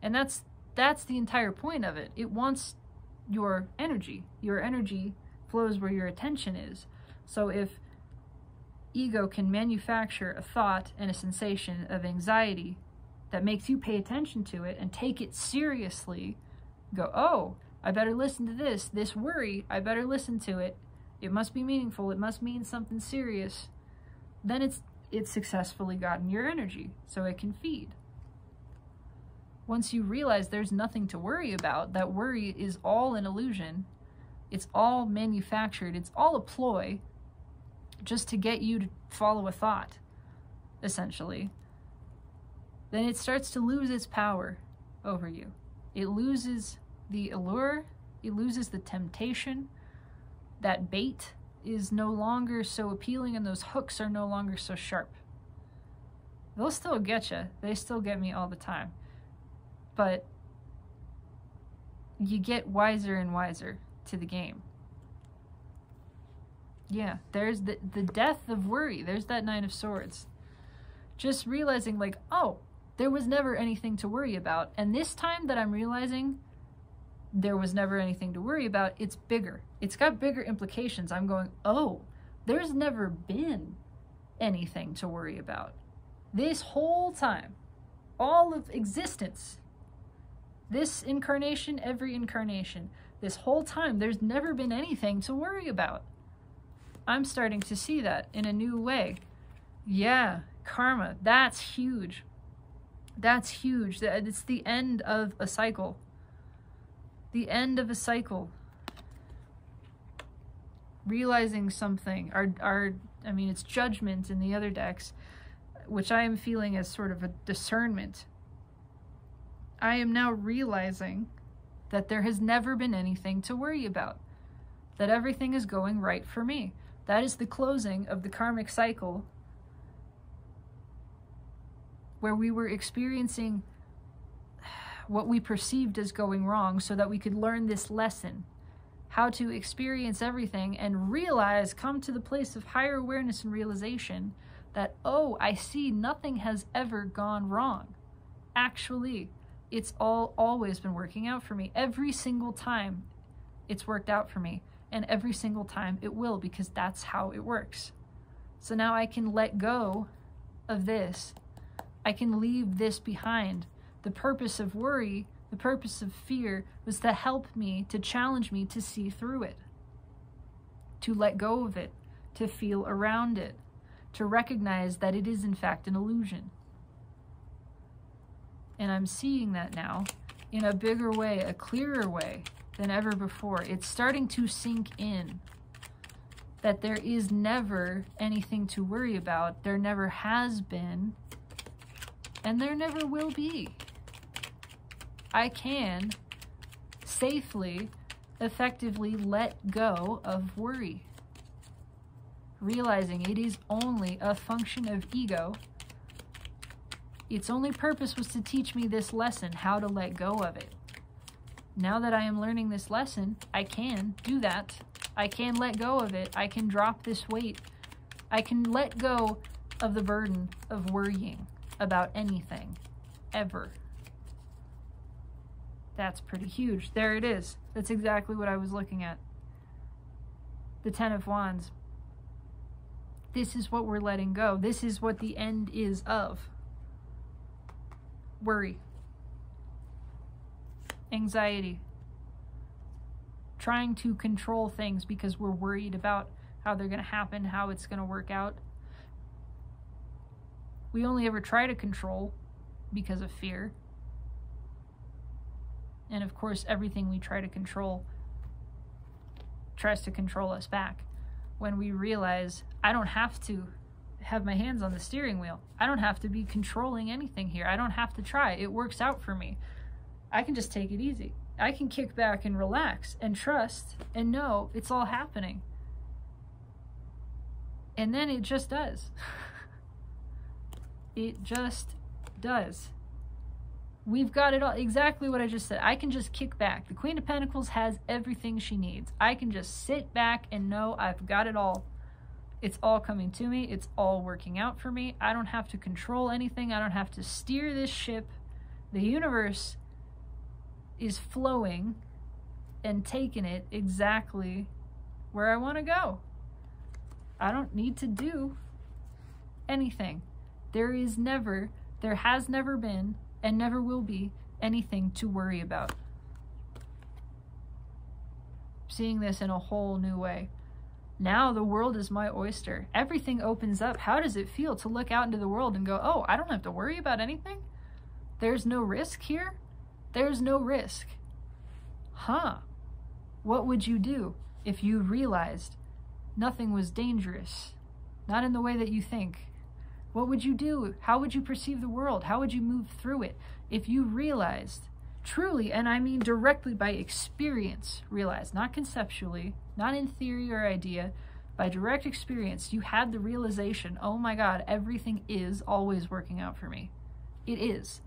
And that's the entire point of it. It wants your energy. Your energy flows where your attention is. So if ego can manufacture a thought and a sensation of anxiety that makes you pay attention to it and take it seriously, go, oh, I better listen to this worry, I better listen to it. It must be meaningful. It must mean something serious. Then it's successfully gotten your energy, so it can feed. once you realize there's nothing to worry about, that worry is all an illusion, it's all manufactured, it's all a ploy just to get you to follow a thought, essentially, then it starts to lose its power over you. It loses the allure, it loses the temptation. That bait is no longer so appealing and those hooks are no longer so sharp. They'll still get you. They still get me all the time. But you get wiser and wiser to the game. Yeah, there's the death of worry. There's that Nine of Swords. Just realizing like, oh, there was never anything to worry about. And this time that I'm realizing there was never anything to worry about, it's bigger. It's got bigger implications. I'm going, oh, there's never been anything to worry about. This whole time, all of existence, this incarnation, every incarnation, this whole time, there's never been anything to worry about. I'm starting to see that in a new way. Yeah, karma, that's huge. That's huge. It's the end of a cycle. The end of a cycle. Realizing something, I mean, it's judgment in the other decks, which I am feeling as sort of a discernment. I am now realizing that there has never been anything to worry about, that everything is going right for me. That is the closing of the karmic cycle where we were experiencing what we perceived as going wrong so that we could learn this lesson, how to experience everything and realize, come to the place of higher awareness and realization that, oh, I see nothing has ever gone wrong. Actually, it's always been working out for me. Every single time it's worked out for me, and every single time it will, because that's how it works. So now I can let go of this. I can leave this behind. The purpose of worry, the purpose of fear was to help me, to challenge me to see through it, to let go of it, to feel around it, to recognize that it is in fact an illusion. And I'm seeing that now in a bigger way, a clearer way than ever before. It's starting to sink in that there is never anything to worry about. There never has been, and there never will be. I can safely, effectively let go of worry, realizing it is only a function of ego. Its only purpose was to teach me this lesson, how to let go of it. Now that I am learning this lesson, I can do that. I can let go of it. I can drop this weight. I can let go of the burden of worrying about anything, ever. That's pretty huge. There it is. That's exactly what I was looking at. The Ten of Wands. This is what we're letting go. This is what the end is of. Worry. Anxiety. Trying to control things because we're worried about how they're going to happen, how it's going to work out. We only ever try to control because of fear. And of course, everything we try to control tries to control us back. When we realize, I don't have to have my hands on the steering wheel. I don't have to be controlling anything here. I don't have to try. It works out for me. I can just take it easy. I can kick back and relax and trust and know it's all happening. And then it just does. It just does. We've got it all. Exactly what I just said. I can just kick back. The Queen of Pentacles has everything she needs. I can just sit back and know I've got it all. It's all coming to me. It's all working out for me. I don't have to control anything. I don't have to steer this ship. The universe is flowing and taking it exactly where I want to go. I don't need to do anything. There has never been, and never will be, anything to worry about. Seeing this in a whole new way. Now the world is my oyster. Everything opens up. How does it feel to look out into the world and go, oh, I don't have to worry about anything? There's no risk here? There's no risk. Huh. What would you do if you realized nothing was dangerous? Not in the way that you think. What would you do? How would you perceive the world? How would you move through it if you realized truly, and I mean directly by experience, realized, not conceptually, not in theory or idea, by direct experience, you had the realization, oh my God, everything is always working out for me. It is.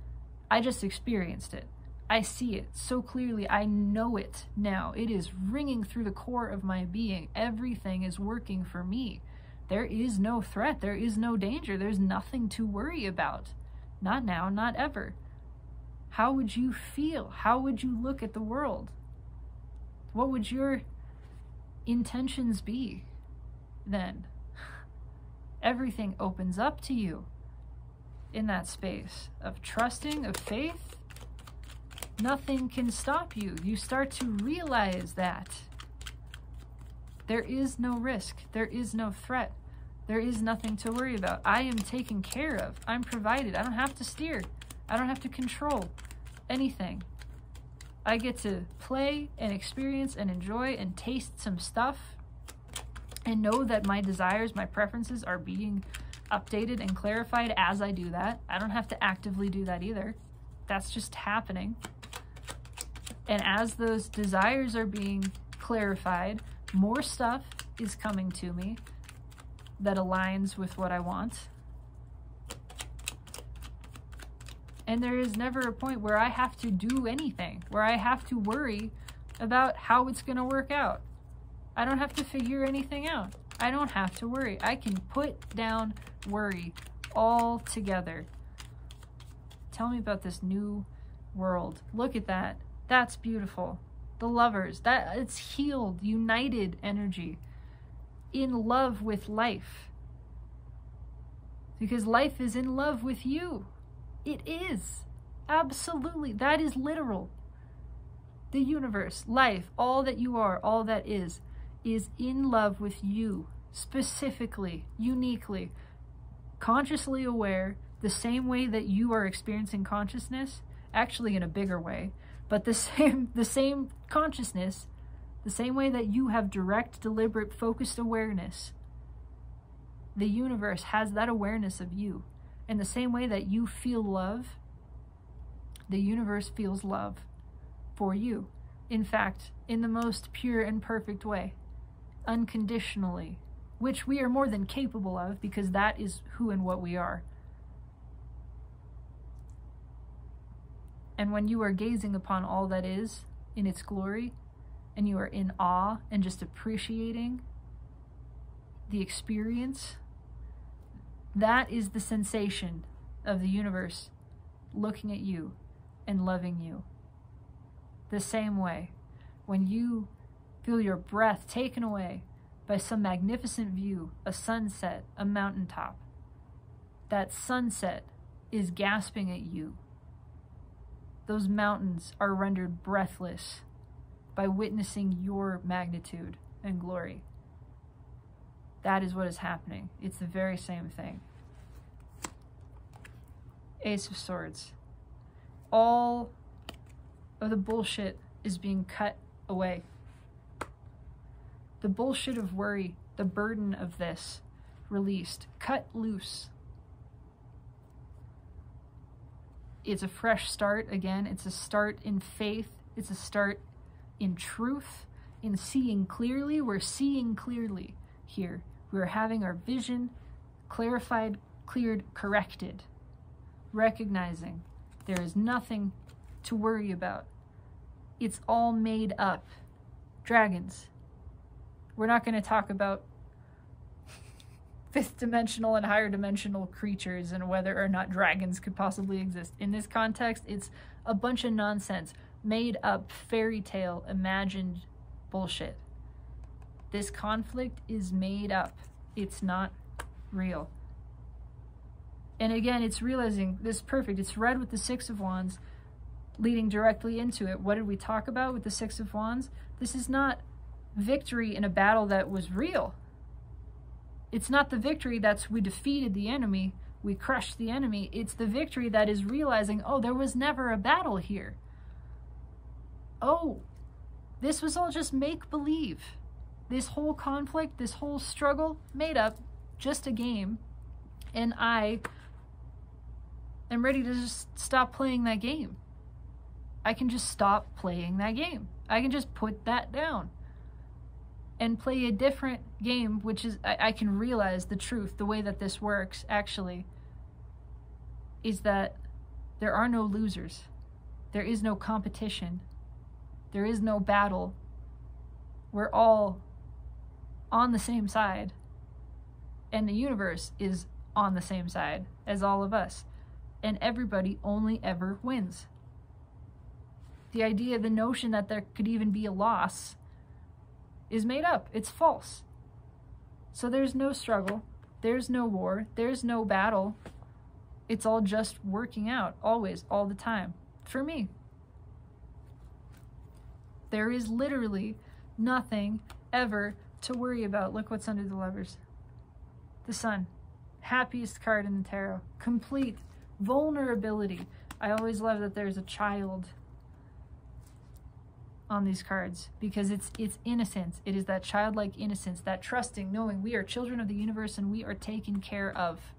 I just experienced it. I see it so clearly. I know it now. It is ringing through the core of my being. Everything is working for me. There is no threat. There is no danger. There's nothing to worry about. Not now, not ever. How would you feel? How would you look at the world? What would your intentions be then? Everything opens up to you in that space of trusting, of faith. Nothing can stop you. You start to realize that there is no risk. There is no threat. There is nothing to worry about. I am taken care of. I'm provided. I don't have to steer. I don't have to control anything. I get to play and experience and enjoy and taste some stuff and know that my desires, my preferences are being updated and clarified as I do that. I don't have to actively do that either. That's just happening. And as those desires are being clarified, more stuff is coming to me that aligns with what I want. And there is never a point where I have to do anything, where I have to worry about how it's going to work out. I don't have to figure anything out. I don't have to worry. I can put down worry altogether. Tell me about this new world. Look at that. That's beautiful. The lovers, that it's healed, united energy, in love with life. Because life is in love with you. It is. Absolutely. That is literal. The universe, life, all that you are, all that is in love with you, specifically, uniquely, consciously aware, the same way that you are experiencing consciousness, actually in a bigger way, but the same consciousness, the same way that you have direct, deliberate, focused awareness. The universe has that awareness of you. In the same way that you feel love, the universe feels love for you. In fact, in the most pure and perfect way, unconditionally, which we are more than capable of because that is who and what we are. And when you are gazing upon all that is in its glory, and you are in awe and just appreciating the experience, that is the sensation of the universe looking at you and loving you. The same way, when you feel your breath taken away by some magnificent view, a sunset, a mountaintop, that sunset is gasping at you. Those mountains are rendered breathless by witnessing your magnitude and glory. That is what is happening. It's the very same thing. Ace of Swords. All of the bullshit is being cut away. The bullshit of worry, the burden of this, released, cut loose. It's a fresh start again. It's a start in faith. It's a start in truth, in seeing clearly. We're seeing clearly here. We're having our vision clarified, cleared, corrected. Recognizing there is nothing to worry about. It's all made up. Dragons. We're not going to talk about fifth dimensional and higher dimensional creatures and whether or not dragons could possibly exist. In this context, it's a bunch of nonsense, made up fairy tale, imagined bullshit. This conflict is made up. It's not real. And again, it's realizing this is perfect. It's read with the Six of Wands leading directly into it. What did we talk about with the Six of Wands? This is not victory in a battle that was real. It's not the victory that's we defeated the enemy. we crush the enemy. It's the victory that is realizing, oh, there was never a battle here. Oh, this was all just make-believe. This whole conflict, this whole struggle, made up, just a game. And I am ready to just stop playing that game. I can just stop playing that game. I can just put that down and play a different game, which is, I can realize the truth, the way that this works, actually, is that there are no losers. There is no competition. There is no battle. We're all on the same side. And the universe is on the same side as all of us. And everybody only ever wins. The idea, the notion that there could even be a loss is made up. It's false. So there's no struggle. There's no war. There's no battle. It's all just working out, always, all the time. For me. There is literally nothing ever to worry about. Look what's under the levers. The Sun. Happiest card in the tarot. Complete vulnerability. I always love that there's a child on these cards, because it's innocence. It is that childlike innocence, that trusting, knowing we are children of the universe and we are taken care of.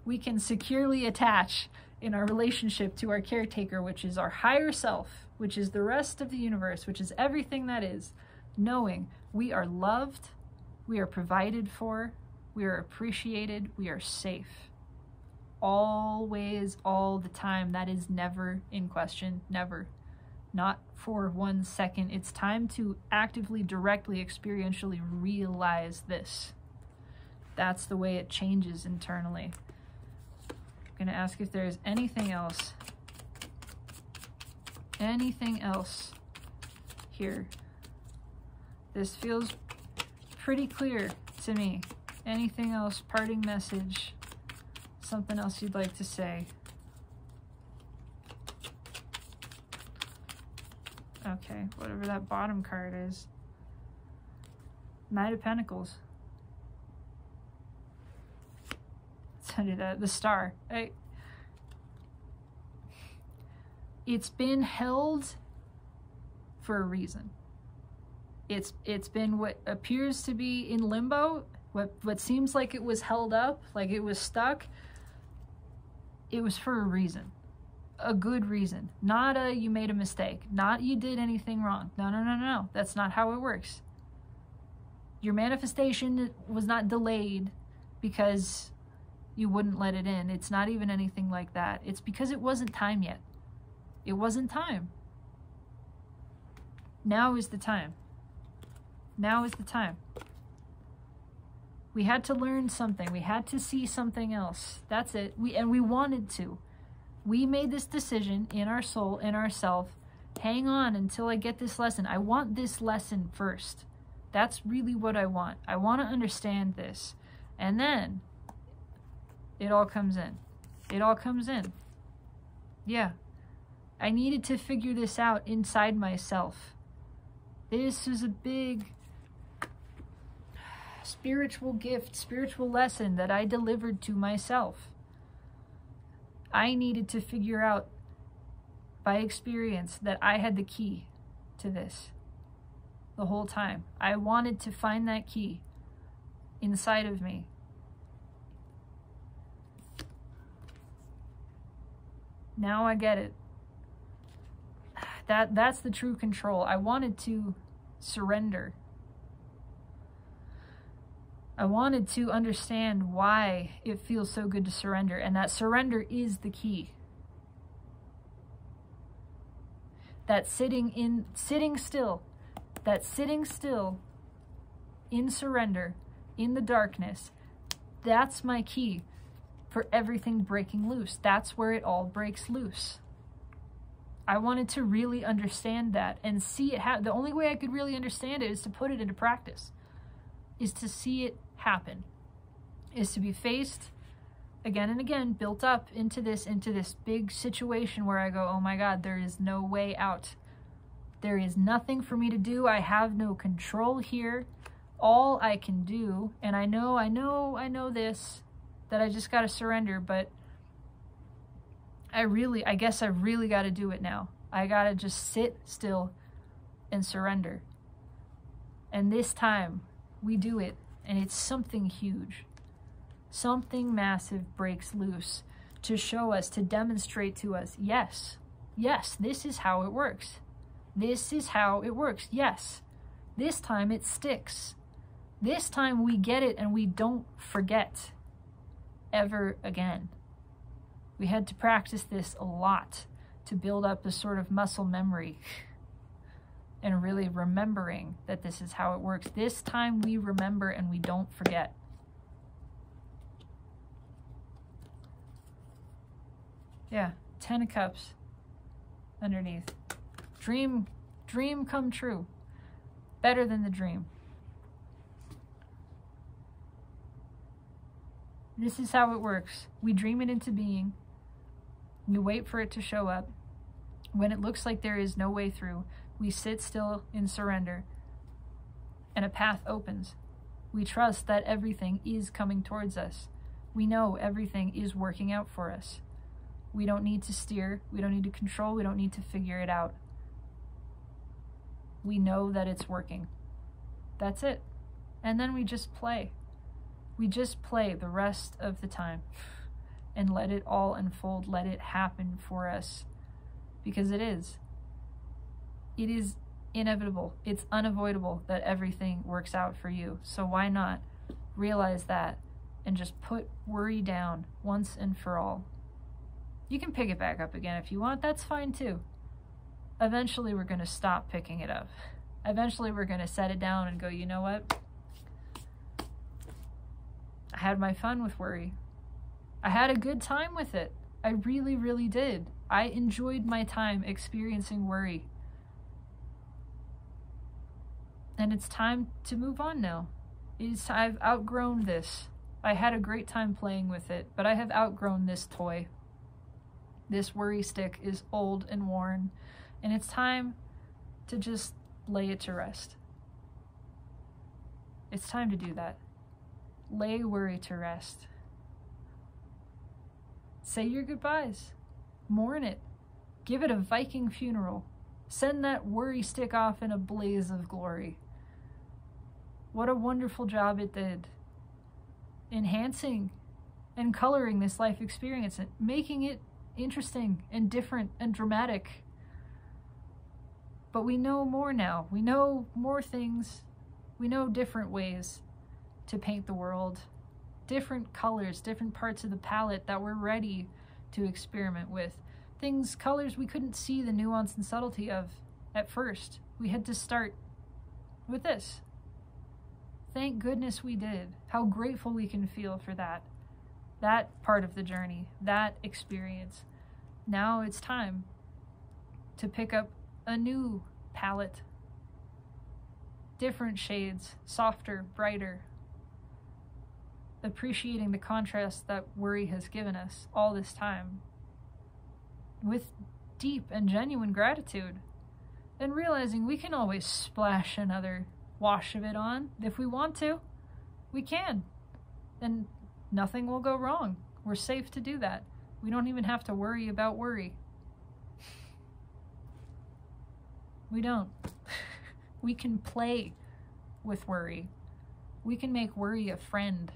We can securely attach in our relationship to our caretaker, which is our higher self, which is the rest of the universe, which is everything that is, knowing we are loved, we are provided for, we are appreciated, we are safe. Always, all the time. That is never in question. Never. Not for 1 second. It's time to actively, directly, experientially realize this. That's the way it changes internally. I'm going to ask if there's anything else. Anything else here. This feels pretty clear to me. Anything else? Parting message? Something else you'd like to say? Okay, whatever that bottom card is. Knight of Pentacles. Let's undo that. The Star. It's been held for a reason. It's been what appears to be in limbo, what seems like it was held up, like it was stuck. It was for a reason. A good reason. Not a you made a mistake. Not you did anything wrong. No, no, no, no. That's not how it works. Your manifestation was not delayed because you wouldn't let it in. It's not even anything like that. It's because it wasn't time yet. It wasn't time. Now is the time. Now is the time. We had to learn something. We had to see something else. That's it. We wanted to. We made this decision in our soul, in ourself. Hang on until I get this lesson. I want this lesson first. That's really what I want. I want to understand this. And then it all comes in. It all comes in. Yeah. I needed to figure this out inside myself. This is a big spiritual gift, spiritual lesson that I delivered to myself. I needed to figure out by experience that I had the key to this the whole time. I wanted to find that key inside of me. Now I get it. That's the true control. I wanted to surrender. I wanted to understand why it feels so good to surrender, and that surrender is the key. That sitting still in surrender, in the darkness, that's my key for everything breaking loose. That's where it all breaks loose. I wanted to really understand that and see it happen. The only way I could really understand it is to put it into practice, is to see it happen, is to be faced again and again, built up into this big situation where I go, oh my God, there is no way out. There is nothing for me to do. I have no control here. All I can do, and I know this, that I just got to surrender, but I guess I really got to do it now. I got to just sit still and surrender. And this time we do it, and it's something huge. Something massive breaks loose to show us, to demonstrate to us, yes, this is how it works. This is how it works. Yes, this time it sticks. This time we get it and we don't forget ever again. We had to practice this a lot to build up a sort of muscle memory and really remembering that this is how it works. This time we remember and we don't forget. Yeah, 10 of Cups underneath. Dream come true. Better than the dream. This is how it works. We dream it into being. We wait for it to show up. When it looks like there is no way through, we sit still in surrender, and a path opens. We trust that everything is coming towards us. We know everything is working out for us. We don't need to steer. We don't need to control. We don't need to figure it out. We know that it's working. That's it. And then we just play. We just play the rest of the time and let it all unfold. Let it happen for us, because it is. It is inevitable. It's unavoidable that everything works out for you. So why not realize that and just put worry down once and for all? You can pick it back up again if you want. That's fine too. Eventually we're going to stop picking it up. Eventually we're going to set it down and go, you know what? I had my fun with worry. I had a good time with it. I really, really did. I enjoyed my time experiencing worry. And it's time to move on now. I've outgrown this. I had a great time playing with it, but I have outgrown this toy. This worry stick is old and worn, and it's time to just lay it to rest. It's time to do that. Lay worry to rest. Say your goodbyes. Mourn it. Give it a Viking funeral. Send that worry stick off in a blaze of glory. What a wonderful job it did, enhancing and coloring this life experience, and making it interesting and different and dramatic. But we know more now. We know more things. We know different ways to paint the world, different colors, different parts of the palette that we're ready to experiment with. Things, colors we couldn't see the nuance and subtlety of at first. We had to start with this. Thank goodness we did. How grateful we can feel for that. That part of the journey, that experience. Now it's time to pick up a new palette. Different shades, softer, brighter. Appreciating the contrast that worry has given us all this time. With deep and genuine gratitude. And realizing we can always splash another wash of it on. If we want to, we can. And nothing will go wrong. We're safe to do that. We don't even have to worry about worry. We don't. We can play with worry. We can make worry a friend,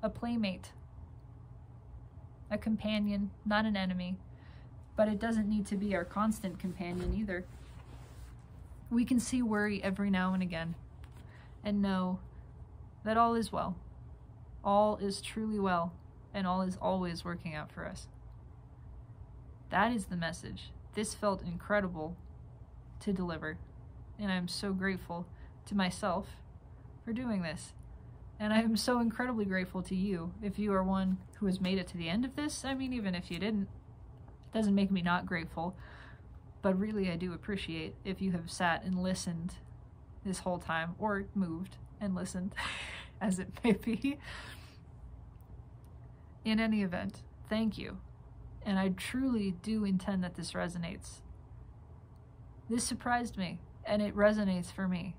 a playmate, a companion, not an enemy. But it doesn't need to be our constant companion either. We can see worry every now and again and know that all is well. All is truly well, and all is always working out for us. That is the message. This felt incredible to deliver, and I'm so grateful to myself for doing this. And I'm so incredibly grateful to you if you are one who has made it to the end of this. I mean, even if you didn't, it doesn't make me not grateful. But really, I do appreciate if you have sat and listened this whole time, or moved and listened, as it may be. In any event, thank you. And I truly do intend that this resonates. This surprised me, and it resonates for me.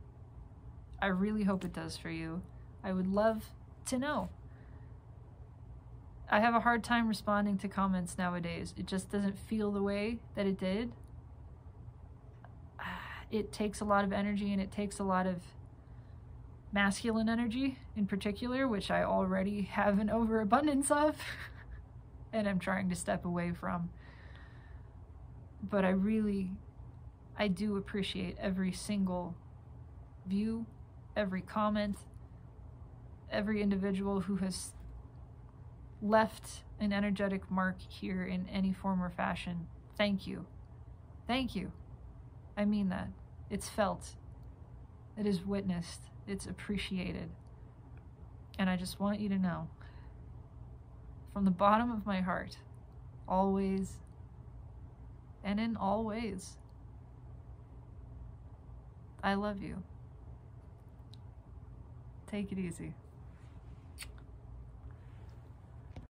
I really hope it does for you. I would love to know. I have a hard time responding to comments nowadays. It just doesn't feel the way that it did. It takes a lot of energy, and it takes a lot of masculine energy in particular, which I already have an overabundance of and I'm trying to step away from. But I do appreciate every single view, every comment, every individual who has left an energetic mark here in any form or fashion. Thank you. Thank you. I mean that. It's felt. It is witnessed. It's appreciated. And I just want you to know, from the bottom of my heart, always and in all ways, I love you. Take it easy.